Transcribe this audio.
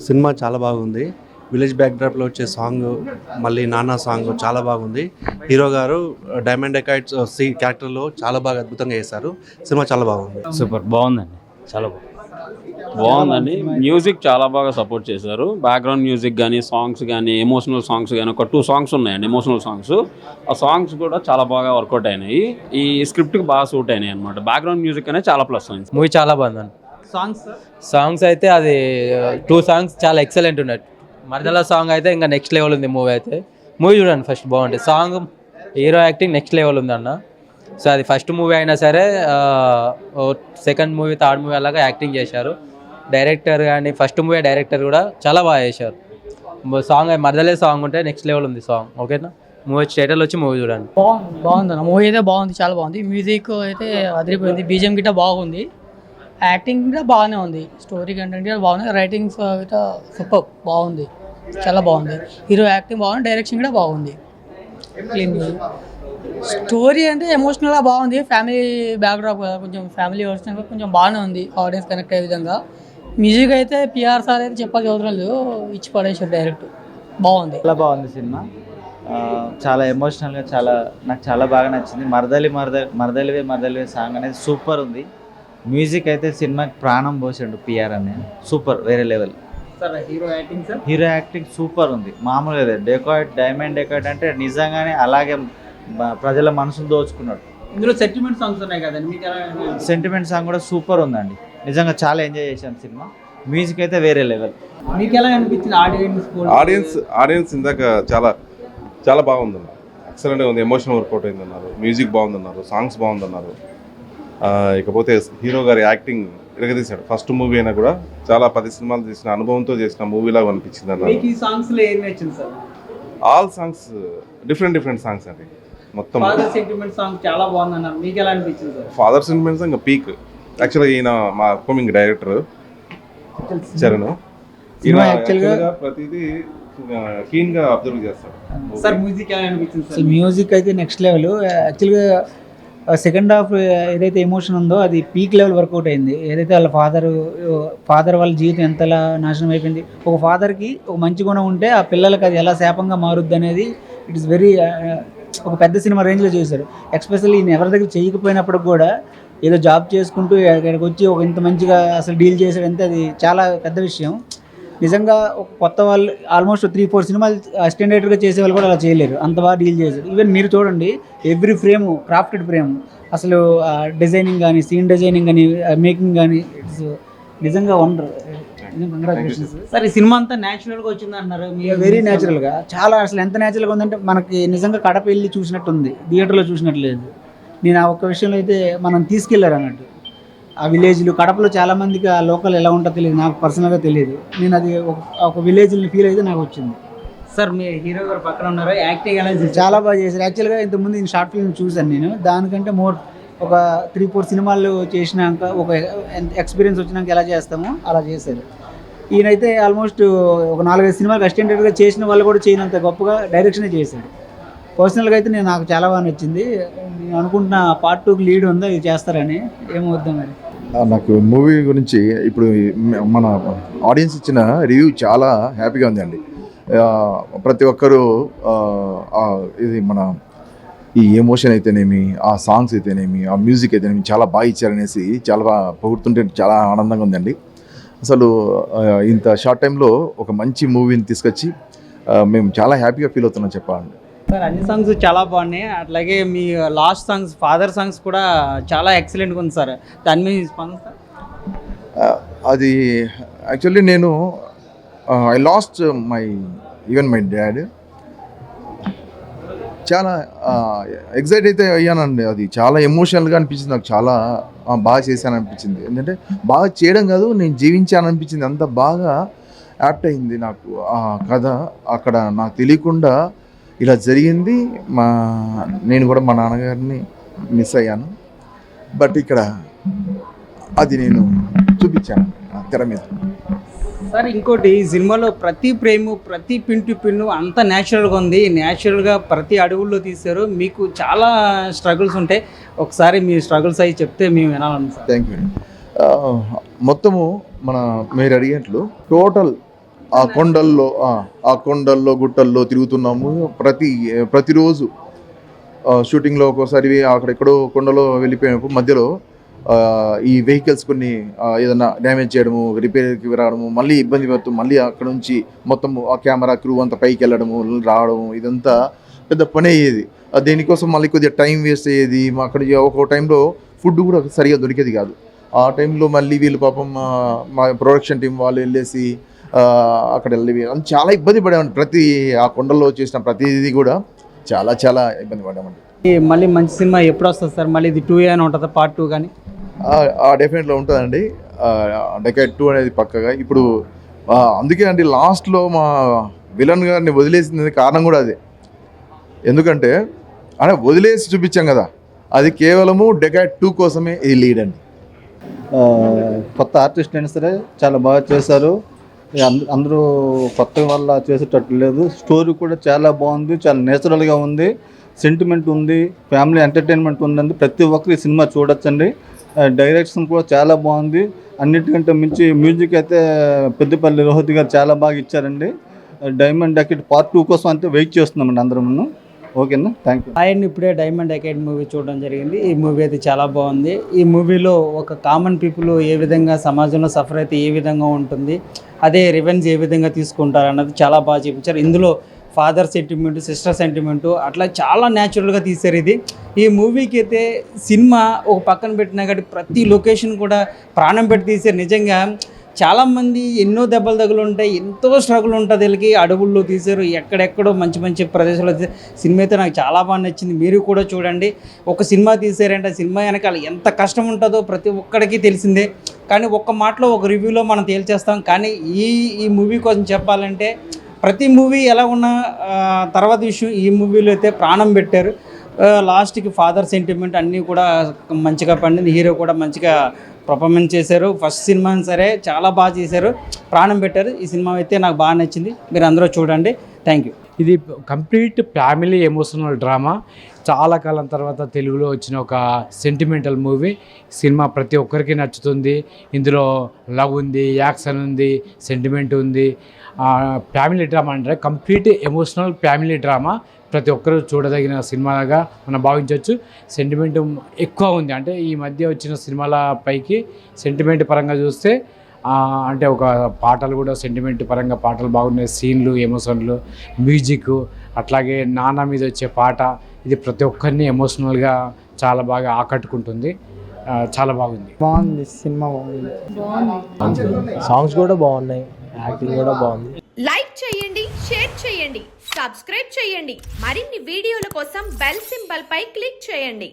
Cinema చాలా బాగుంది. Village బ్యాక్‌డ్రాప్‌లో వచ్చే సాంగ్, మళ్ళీ 'నాన్న' సాంగ్ చాలా బాగుంది. హీరో గారు డైమండ్ డెకాయిట్స్ క్యారెక్టర్‌లో చాలా బాగా అద్భుతంగా చేశారు. సినిమా చాలా బాగుంది. సూపర్ బాగుందండి. చాలా బాగుందండి. మ్యూజిక్ చాలా బాగా సపోర్ట్ చేశారు. బ్యాక్గ్రౌండ్ మ్యూజిక్ కానీ, సాంగ్స్ కానీ, ఎమోషనల్ సాంగ్స్ కానీ ఒక 2 సాంగ్స్ ఉన్నాయండి ఎమోషనల్ సాంగ్స్. ఆ సాంగ్స్ కూడా చాలా బాగా వర్కౌట్ అయినాయి. ఈ స్క్రిప్ట్కి బాగా సూట్ అయినాయి అనమాట. బ్యాక్గ్రౌండ్ మ్యూజిక్ అనేది చాలా ప్లస్ అయింది. మూవీ చాలా బాగుందండి. సాంగ్స్ అయితే అది 2 సాంగ్స్ చాలా ఎక్సలెంట్ ఉన్నాయి. మరదల సాంగ్ అయితే ఇంకా నెక్స్ట్ లెవెల్ ఉంది. మూవీ అయితే మూవీ చూడండి ఫస్ట్ బాగుంటుంది. Song, hero acting next level ఉందన్న. సో అది ఫస్ట్ మూవీ అయినా సరే సెకండ్ మూవీ, థర్డ్ మూవీ అలాగా యాక్టింగ్ చేశారు. డైరెక్టర్ కానీ ఫస్ట్ మూవీ డైరెక్టర్ కూడా చాలా బాగా చేశారు. సాంగ్ మరదలే సాంగ్ ఉంటే నెక్స్ట్ లెవెల్ ఉంది సాంగ్. ఓకేనా, మూవీ థియేటర్లో వచ్చి మూవీ చూడండి. బాగుంది అన్న. మూవీ అయితే బాగుంది, చాలా బాగుంది. మ్యూజిక్ అయితే అదిరిపోయింది. బీజిఎం గిట్ట బాగుంది. యాక్టింగ్ కూడా బాగానే ఉంది. స్టోరీ కంటెంట్ కూడా బాగుంది. రైటింగ్స్ గిట్ట సూపర్ బాగుంది, చాలా బాగుంది. హీరో యాక్టింగ్ బాగుంది, డైరెక్షన్ కూడా బాగుంది. క్లీన్ స్టోరీ అంటే ఎమోషనల్గా బాగుంది. ఫ్యామిలీ బ్యాక్డ్రాప్ కదా, కొంచెం ఫ్యామిలీ వర్షన్ కొంచెం బాగానే ఉంది. ఆడియన్స్ కనెక్ట్ అయ్యే విధంగా. మ్యూజిక్ అయితే పిఆర్ సార్ అయితే చెప్పాల్సిన అవసరం లేదు, ఇచ్చి పడేసారు డైరెక్ట్. బాగుంది, చాలా బాగుంది సినిమా. చాలా ఎమోషనల్గా నాకు చాలా బాగా నచ్చింది. మరదలివే సాంగ్ అనేది సూపర్ ఉంది. మ్యూజిక్ అయితే సినిమాకి ప్రాణం పోసాడు పిఆర్ అనే. సూపర్, వేరే లెవెల్. హీరో యాక్టింగ్ సూపర్ ఉంది, మామూలుగా డైమండ్ డెకాయిట్ అంటే నిజంగానే అలాగే ప్రజల మనసును దోచుకున్నాడు. ఇందులో సెంటిమెంట్ సాంగ్స్ ఉన్నాయి కదండి, మీకు సెంటిమెంట్ సాంగ్ కూడా సూపర్ ఉందండి. నిజంగా చాలా ఎంజాయ్ చేశాను సినిమా. మ్యూజిక్ అయితే వేరే లెవెల్. మీకు ఎలా అనిపించింది? ఆడియన్స్ ఇందాక చాలా బాగుందన్నారు. ఎక్సలెంట్గా ఉంది. ఎమోషనల్ వర్కౌట్ అయిందన్నారు. మ్యూజిక్ బాగుందన్నారు. సాంగ్స్ బాగుందన్నారు. ఇకపోతే హీరో గారి యాక్టింగ్ ఎరగదీశాడు. ఫస్ట్ మూవీ అయినా కూడా చాలా 10 సినిమాలు చేసిన అనుభవంతో చేసిన మూవీలాగా అనిపించింది అన్నారు. ఆల్ సాంగ్స్ డిఫరెంట్ సాంగ్స్ అండి. మొత్తం ఫాదర్ సెంటిమెంట్ సాంగ్ చాలా బాగుందన్నారు. మీకు ఎలా అనిపించింది సార్? ఫాదర్ సెంటిమెంట్స్ ఇంకా పీక్. యాక్చువల్గా ఈయన మా అప్కమింగ్ డైరెక్టర్ చరణ్. ఈయన యాక్చువల్గా ప్రతిదీ కీన్ గా అబ్జర్వ్ చేస్తాడు. సార్ మ్యూజిక్ ఎలా అనిపించింది సార్? మ్యూజిక్ అయితే నెక్స్ట్ లెవెల్. యాక్చువల్గా సెకండ్ హాఫ్ ఏదైతే ఎమోషన్ ఉందో అది పీక్ లెవెల్ వర్కౌట్ అయింది. ఏదైతే వాళ్ళ ఫాదర్ వాళ్ళ జీవితం ఎంతలా నాశనం అయిపోయింది. ఒక ఫాదర్కి ఒక మంచి గుణం ఉంటే ఆ పిల్లలకి అది ఎలా శాపంగా మారుద్ది అనేది ఇట్ ఇస్ వెరీ ఒక పెద్ద సినిమా రేంజ్లో చేశారు. ఎస్పెషల్లీ ఈయన ఎవరి దగ్గర చేయకపోయినప్పుడు కూడా ఏదో జాబ్ చేసుకుంటూ ఇక్కడికి వచ్చి ఒక ఇంత మంచిగా అసలు డీల్ చేశాడంటే అది చాలా పెద్ద విషయం. నిజంగా ఒక కొత్త వాళ్ళు ఆల్మోస్ట్ 3-4 సినిమాలు అసిస్టెంట్ డైరెక్టర్గా చేసే వాళ్ళు కూడా అలా చేయలేరు, అంత బాగా డీల్ చేశారు. ఈవెన్ మీరు చూడండి, ఎవ్రీ ఫ్రేమ్ క్రాఫ్టెడ్ ఫ్రేమ్, అసలు డిజైనింగ్ కానీ, సీన్ డిజైనింగ్ కానీ, మేకింగ్ కానీ, ఇట్స్ నిజంగా వండర్. సార్ ఈ సినిమా అంతా న్యాచురల్గా వచ్చింది అంటున్నారు. వెరీ న్యాచురల్గా, చాలా అసలు ఎంత న్యాచురల్గా ఉందంటే మనకి నిజంగా కడప వెళ్ళి చూసినట్టు ఉంది, థియేటర్లో చూసినట్టు లేదు. నేను ఆ ఒక్క విషయంలో అయితే మనం తీసుకెళ్లారు అన్నట్టు. ఆ విలేజ్లు కడపలో చాలామందికి ఆ లోకల్ ఎలా ఉంటుందో తెలియదు, నాకు పర్సనల్గా తెలియదు. నేను అది ఒక విలేజ్ని ఫీల్ అయితే నాకు వచ్చింది. సార్ మీ హీరో గారు పక్కన ఉన్నారు, యాక్టింగ్ ఎలా చేశారు? చాలా బాగా చేశారు. యాక్చువల్గా ఇంతకుముందు నేను షార్ట్ ఫిల్మ్ చూశాను. నేను దానికంటే ఒక 3-4 సినిమాలు చేసినాక ఒక ఎక్స్పీరియన్స్ వచ్చినాక ఎలా చేస్తామో అలా చేశారు. ఈయనైతే ఆల్మోస్ట్ ఒక 4-5 సినిమాలకు అసిస్టెంట్ డైరెక్టర్గా చేసిన వాళ్ళు కూడా చేయనంత గొప్పగా డైరెక్షనే చేశాడు. పర్సనల్గా అయితే నాకు చాలా బాగా నచ్చింది. నేను అనుకుంటున్న పార్ట్ 2కి లీడ్ ఉందా ఇది చేస్తారని, ఏమవుద్దాం మరి. నాకు మూవీ గురించి ఇప్పుడు మన ఆడియన్స్ ఇచ్చిన రివ్యూ చాలా హ్యాపీగా ఉందండి. ప్రతి ఒక్కరూ ఇది మన ఈ ఎమోషన్ అయితేనేమి, ఆ సాంగ్స్ అయితేనేమి, ఆ మ్యూజిక్ అయితేనేమి చాలా బాగా ఇచ్చారనేసి చాలా బాగా పొగుడుతుంటే చాలా ఆనందంగా ఉందండి. అసలు ఇంత షార్ట్ టైంలో ఒక మంచి మూవీని తీసుకొచ్చి మేము చాలా హ్యాపీగా ఫీల్ అవుతున్నాం చెప్పాలండి. సార్ అన్ని సాంగ్స్ చాలా బాగున్నాయి. అట్లాగే మీ లాస్ట్ సాంగ్స్, ఫాదర్ సాంగ్స్ కూడా చాలా ఎక్సలెంట్గా ఉంది సార్. దాని మీద స్పందన? అది యాక్చువల్లీ నేను I last even my dad. చాలా ఎగ్జైట్ అయితే అయ్యానండి. అది చాలా ఎమోషనల్గా అనిపించింది నాకు. చాలా బాగా చేశాను అనిపించింది. ఎందుకంటే బాగా చేయడం కాదు, నేను జీవించాను అనిపించింది. అంత బాగా యాప్ట్ అయింది నాకు ఆ కథ. అక్కడ నాకు తెలియకుండా ఇలా జరిగింది. నేను కూడా మా నాన్నగారిని మిస్ అయ్యాను. బట్ ఇక్కడ అది నేను చూపించాను తెర మీద. సార్ ఇంకోటి, ఈ సినిమాలో ప్రతి ఫ్రేము, ప్రతి పిన్ టు పిన్ అంత న్యాచురల్గా ఉంది. న్యాచురల్గా ప్రతి అడుగుల్లో తీశారు. మీకు చాలా స్ట్రగుల్స్ ఉంటాయి, ఒకసారి మీ స్ట్రగుల్స్ అవి చెప్తే మేము వినాలనుకుంటున్నాం. Thank you. మొత్తము మీరు అడిగినట్లు టోటల్ ఆ కొండల్లో గుట్టల్లో తిరుగుతున్నాము. ప్రతిరోజు షూటింగ్లో ఒక్కోసారి అక్కడెక్కడో కొండలో వెళ్ళిపోయినప్పుడు మధ్యలో ఈ వెహికల్స్ కొన్ని ఏదైనా డ్యామేజ్ చేయడము, రిపేర్కి రావడము, మళ్ళీ ఇబ్బంది పడుతూ మళ్ళీ అక్కడ నుంచి మొత్తం ఆ కెమెరా క్రూ అంతా పైకి వెళ్ళడము రావడము, ఇదంతా పెద్ద పని అయ్యేది. దీనికోసం మళ్ళీ కొద్దిగా టైం వేస్ట్ అయ్యేది. అక్కడ ఒక్కో టైంలో ఫుడ్ కూడా సరిగా దొరికేది కాదు. ఆ టైంలో మళ్ళీ వీళ్ళు పాపం మా ప్రొడక్షన్ టీం వాళ్ళు వెళ్ళేసి అక్కడ వెళ్ళి చాలా ఇబ్బంది పడామండి. ఆ కొండల్లో చేసిన ప్రతిదీ కూడా చాలా చాలా ఇబ్బంది పడ్డామండి. మళ్ళీ మంచి సినిమా ఎప్పుడు వస్తుంది సార్? మళ్ళీ ఇది 2 అని ఉంటుందా, పార్ట్ 2 కానీ? డెఫినెట్గా ఉంటుందండి. డెకాడ్ 2 అనేది పక్కగా. ఇప్పుడు అందుకే అండి లాస్ట్లో మా విలన్ గారిని వదిలేసిన కారణం కూడా అదే. ఎందుకంటే అంటే వదిలేసి చూపించాం కదా, అది కేవలము డెకాడ్ 2 కోసమే ఇది లీడ్ అండి. కొత్త ఆర్టిస్ట్ అయినా సరే చాలా బాగా చేశారు. అందరూ కొత్త వల్ల చేసేటట్టు లేదు. స్టోరీ కూడా చాలా బాగుంది, చాలా నేచురల్గా ఉంది, సెంటిమెంట్ ఉంది, ఫ్యామిలీ ఎంటర్టైన్మెంట్ ఉందండి. ప్రతి ఒక్కరు ఈ సినిమా చూడొచ్చండి. డైరెక్షన్ కూడా చాలా బాగుంది. అన్నిటికంటే మించి మ్యూజిక్ అయితే పెద్దపల్లి రోహిత్ గారు చాలా బాగా ఇచ్చారండి. డైమండ్ డెకాడ్ పార్ట్ 2 కోసం అయితే వెయిట్ చేస్తున్నామండి అందరము. ఓకేనా, థ్యాంక్ యూ. ఆయన ఇప్పుడే డైమండ్ డెకాడ్ మూవీ చూడడం జరిగింది. ఈ మూవీ అయితే చాలా బాగుంది. ఈ మూవీలో ఒక కామన్ పీపుల్ ఏ విధంగా సమాజంలో సఫర్ అయితే ఏ విధంగా ఉంటుంది, అదే రివెంజ్ ఏ విధంగా తీసుకుంటారు అన్నది చాలా బాగా చూపించారు. ఇందులో ఫాదర్ సెంటిమెంట్, సిస్టర్ సెంటిమెంటు అట్లా చాలా న్యాచురల్గా తీశారు ఇది. ఈ మూవీకి అయితే సినిమా ఒక పక్కన పెట్టినా కాబట్టి ప్రతి లొకేషన్ కూడా ప్రాణం పెట్టి తీశారు. నిజంగా చాలామంది ఎన్నో దెబ్బలు తగులు ఉంటాయి, ఎంతో స్ట్రగుల్ ఉంటుంది వీళ్ళకి. అడవుల్లో తీశారు, ఎక్కడెక్కడో మంచి మంచి ప్రదేశాల్లో తీశారు. సినిమా అయితే నాకు చాలా బాగా నచ్చింది. మీరు కూడా చూడండి. ఒక సినిమా తీశారంటే ఆ సినిమా వెనకాల ఎంత కష్టం ఉంటుందో ప్రతి ఒక్కడికి తెలిసిందే. కానీ ఒక్క మాటలో ఒక రివ్యూలో మనం తేల్చేస్తాం. కానీ ఈ మూవీ కోసం చెప్పాలంటే ప్రతి మూవీ ఎలా ఉన్నా తర్వాత విషయం, ఈ మూవీలో అయితే ప్రాణం పెట్టారు. లాస్ట్కి ఫాదర్ సెంటిమెంట్ అన్నీ కూడా మంచిగా పండింది. హీరో కూడా మంచిగా పర్ఫార్మెన్స్ చేశారు. ఫస్ట్ సినిమా సరే చాలా బాగా చేశారు, ప్రాణం పెట్టారు. ఈ సినిమా అయితే నాకు బాగా నచ్చింది. మీరు అందరూ చూడండి. Thank you. ఇది కంప్లీట్ ఫ్యామిలీ ఎమోషనల్ డ్రామా. చాలా కాలం తర్వాత తెలుగులో వచ్చిన ఒక సెంటిమెంటల్ మూవీ. సినిమా ప్రతి ఒక్కరికి నచ్చుతుంది. ఇందులో లవ్ ఉంది, యాక్షన్ ఉంది, సెంటిమెంట్ ఉంది. ఫ్యామిలీ డ్రామా అంటే కంప్లీట్ ఎమోషనల్ ఫ్యామిలీ డ్రామా. ప్రతి ఒక్కరూ చూడదగిన సినిమాగా మనం భావించవచ్చు. సెంటిమెంట్ ఎక్కువ ఉంది. అంటే ఈ మధ్య వచ్చిన సినిమాల పైకి సెంటిమెంట్ పరంగా చూస్తే అంటే ఒక పాటలు కూడా సెంటిమెంట్ పరంగా పాటలు బాగున్నాయి. సీన్లు, ఎమోషన్లు, మ్యూజిక్, అట్లాగే నాన్న మీద వచ్చే పాట, ఇది ప్రతి ఒక్కరిని ఎమోషనల్గా చాలా బాగా ఆకట్టుకుంటుంది. చాలా బాగుంది సినిమా. సాంగ్స్ కూడా బాగున్నాయి, యాక్టింగ్ కూడా బాగుంది. లైక్ చేయండి, షేర్ చేయండి, సబ్స్క్రైబ్ చేయండి. మరిన్ని వీడియోల కోసం బెల్ సింబల్ పై క్లిక్ చేయండి.